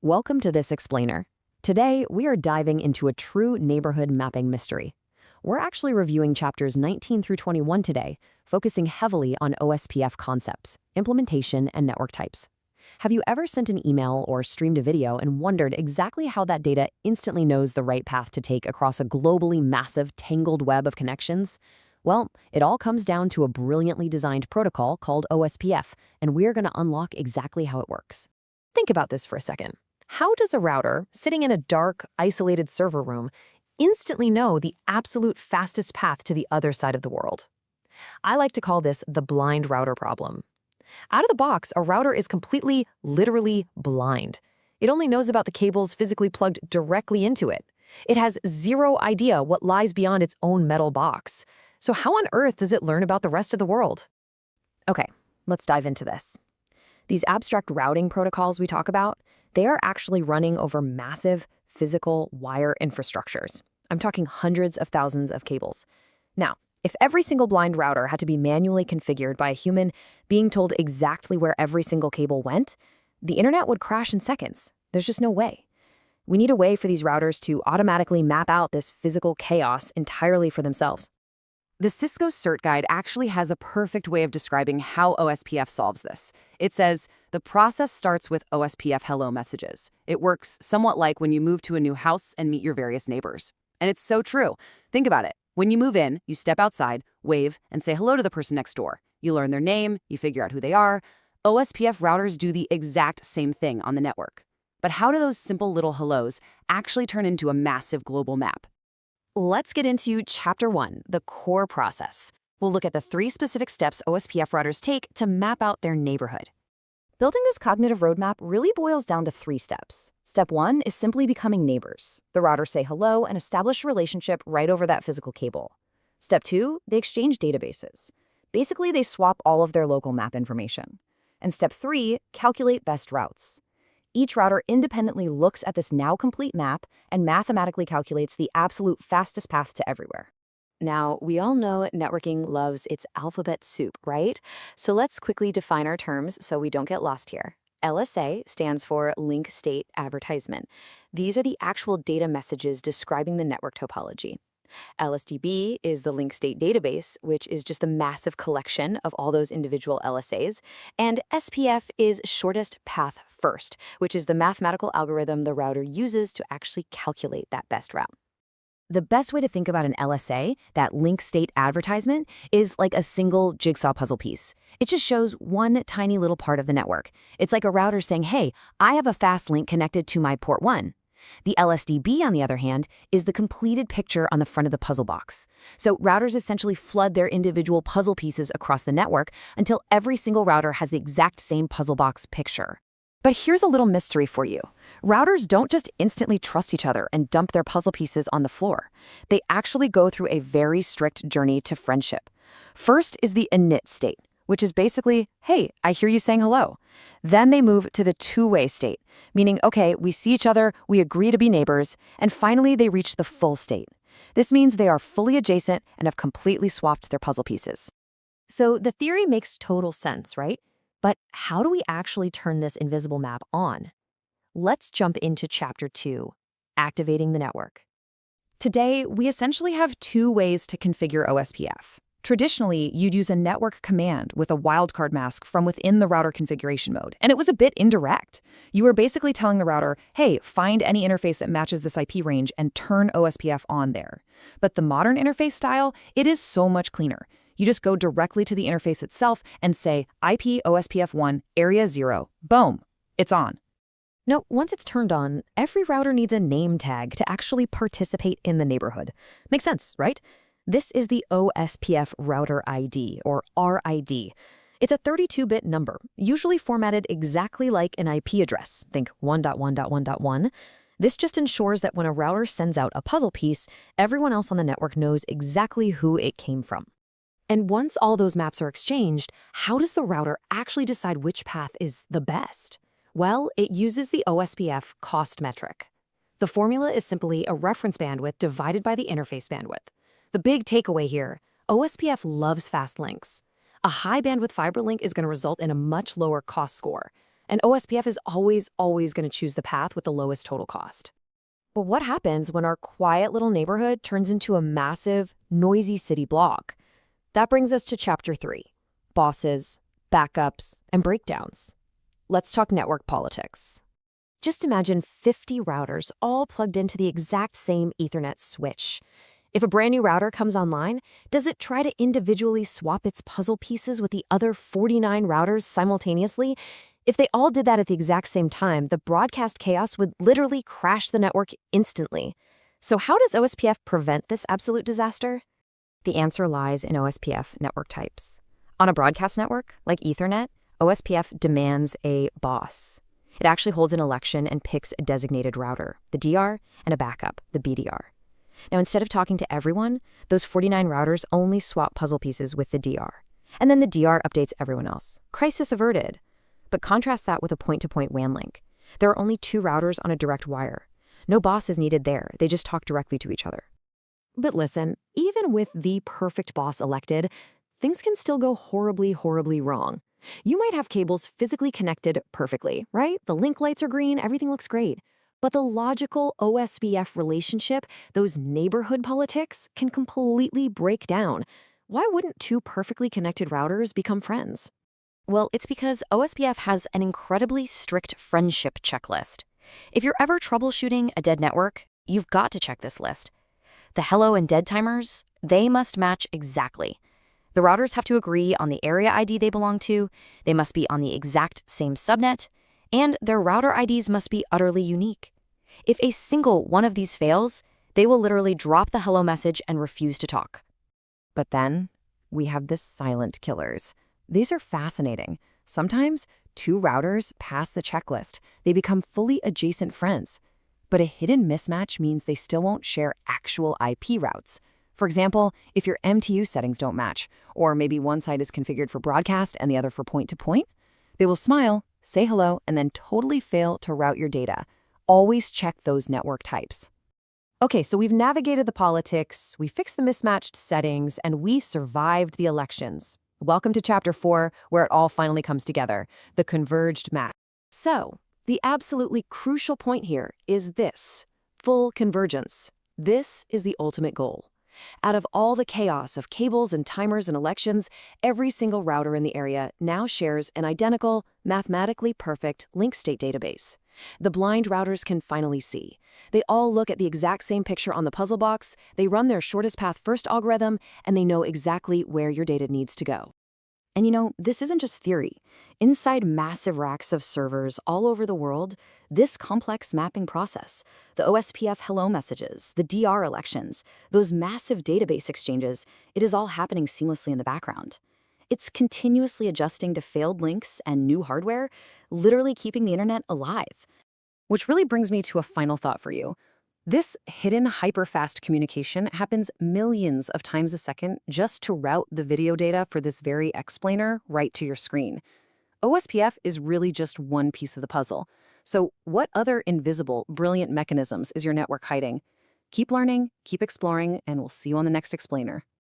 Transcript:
Welcome to this explainer. Today, we are diving into a true neighborhood mapping mystery. We're actually reviewing chapters 19 through 21 today, focusing heavily on OSPF concepts, implementation, and network types. Have you ever sent an email or streamed a video and wondered exactly how that data instantly knows the right path to take across a globally massive, tangled web of connections? Well, it all comes down to a brilliantly designed protocol called OSPF, and we're going to unlock exactly how it works. Think about this for a second. How does a router, sitting in a dark, isolated server room, instantly know the absolute fastest path to the other side of the world? I like to call this the blind router problem. Out of the box, a router is completely, literally blind. It only knows about the cables physically plugged directly into it. It has zero idea what lies beyond its own metal box. So how on earth does it learn about the rest of the world? Okay, let's dive into this. These abstract routing protocols we talk about, they are actually running over massive physical wire infrastructures. I'm talking hundreds of thousands of cables. Now, if every single blind router had to be manually configured by a human being told exactly where every single cable went, the internet would crash in seconds. There's just no way. We need a way for these routers to automatically map out this physical chaos entirely for themselves. The Cisco CERT Guide actually has a perfect way of describing how OSPF solves this. It says, the process starts with OSPF hello messages. It works somewhat like when you move to a new house and meet your various neighbors. And it's so true. Think about it. When you move in, you step outside, wave, and say hello to the person next door. You learn their name, you figure out who they are. OSPF routers do the exact same thing on the network. But how do those simple little hellos actually turn into a massive global map? Let's get into Chapter 1, the core process. We'll look at the 3 specific steps OSPF routers take to map out their neighborhood. Building this cognitive roadmap really boils down to 3 steps. Step 1 is simply becoming neighbors. The routers say hello and establish a relationship right over that physical cable. Step 2, they exchange databases. Basically, they swap all of their local map information. And Step 3, calculate best routes. Each router independently looks at this now complete map and mathematically calculates the absolute fastest path to everywhere. Now, we all know networking loves its alphabet soup, right? So let's quickly define our terms so we don't get lost here. LSA stands for Link State Advertisement. These are the actual data messages describing the network topology. LSDB is the link state database, which is just a massive collection of all those individual LSAs. And SPF is shortest path first, which is the mathematical algorithm the router uses to actually calculate that best route. The best way to think about an LSA, that link state advertisement, is like a single jigsaw puzzle piece. It just shows one tiny little part of the network. It's like a router saying, hey, I have a fast link connected to my port 1. The LSDB, on the other hand, is the completed picture on the front of the puzzle box. So routers essentially flood their individual puzzle pieces across the network until every single router has the exact same puzzle box picture. But here's a little mystery for you. Routers don't just instantly trust each other and dump their puzzle pieces on the floor. They actually go through a very strict journey to friendship. First is the init state, which is basically, hey, I hear you saying hello. Then they move to the two-way state, meaning, okay, we see each other, we agree to be neighbors, and finally they reach the full state. This means they are fully adjacent and have completely swapped their puzzle pieces. So the theory makes total sense, right? But how do we actually turn this invisible map on? Let's jump into Chapter 2, Activating the Network. Today, we essentially have 2 ways to configure OSPF. Traditionally, you'd use a network command with a wildcard mask from within the router configuration mode, and it was a bit indirect. You were basically telling the router, hey, find any interface that matches this IP range and turn OSPF on there. But the modern interface style, it is so much cleaner. You just go directly to the interface itself and say IP OSPF1 area 0. Boom, it's on. Now, once it's turned on, every router needs a name tag to actually participate in the neighborhood. Makes sense, right? This is the OSPF router ID, or RID. It's a 32-bit number, usually formatted exactly like an IP address. Think 1.1.1.1. This just ensures that when a router sends out a puzzle piece, everyone else on the network knows exactly who it came from. And once all those maps are exchanged, how does the router actually decide which path is the best? Well, it uses the OSPF cost metric. The formula is simply a reference bandwidth divided by the interface bandwidth. The big takeaway here, OSPF loves fast links. A high bandwidth fiber link is going to result in a much lower cost score. And OSPF is always going to choose the path with the lowest total cost. But what happens when our quiet little neighborhood turns into a massive, noisy city block? That brings us to Chapter 3, bosses, backups, and breakdowns. Let's talk network politics. Just imagine 50 routers all plugged into the exact same Ethernet switch. If a brand new router comes online, does it try to individually swap its puzzle pieces with the other 49 routers simultaneously? If they all did that at the exact same time, the broadcast chaos would literally crash the network instantly. So how does OSPF prevent this absolute disaster? The answer lies in OSPF network types. On a broadcast network, like Ethernet, OSPF demands a boss. It actually holds an election and picks a designated router, the DR, and a backup, the BDR. Now, instead of talking to everyone, those 49 routers only swap puzzle pieces with the DR. And then the DR updates everyone else. Crisis averted. But contrast that with a point-to-point WAN link. There are only 2 routers on a direct wire. No boss is needed there. They just talk directly to each other. But listen, even with the perfect boss elected, things can still go horribly, horribly wrong. You might have cables physically connected perfectly, right? The link lights are green, everything looks great. But the logical OSPF relationship, those neighborhood politics, can completely break down. Why wouldn't 2 perfectly connected routers become friends? Well, it's because OSPF has an incredibly strict friendship checklist. If you're ever troubleshooting a dead network, you've got to check this list. The hello and dead timers, they must match exactly. The routers have to agree on the area ID they belong to, they must be on the exact same subnet, and their router IDs must be utterly unique. If a single one of these fails, they will literally drop the hello message and refuse to talk. But then, we have the silent killers. These are fascinating. Sometimes 2 routers pass the checklist. They become fully adjacent friends. But a hidden mismatch means they still won't share actual IP routes. For example, if your MTU settings don't match, or maybe one side is configured for broadcast and the other for point-to-point, they will smile, say hello, and then totally fail to route your data. Always check those network types. Okay, so we've navigated the politics, we fixed the mismatched settings, and we survived the elections. Welcome to Chapter 4, where it all finally comes together, the converged match. So, the absolutely crucial point here is this: full convergence. This is the ultimate goal. Out of all the chaos of cables and timers and elections, every single router in the area now shares an identical, mathematically perfect link state database. The blind routers can finally see. They all look at the exact same picture on the puzzle box, they run their shortest path first algorithm, and they know exactly where your data needs to go. And you know, this isn't just theory. Inside massive racks of servers all over the world, this complex mapping process, the OSPF hello messages, the DR elections, those massive database exchanges, it is all happening seamlessly in the background. It's continuously adjusting to failed links and new hardware, literally keeping the internet alive. Which really brings me to a final thought for you. This hidden hyper-fast communication happens millions of times a second just to route the video data for this very explainer right to your screen. OSPF is really just one piece of the puzzle. So what other invisible, brilliant mechanisms is your network hiding? Keep learning, keep exploring, and we'll see you on the next explainer.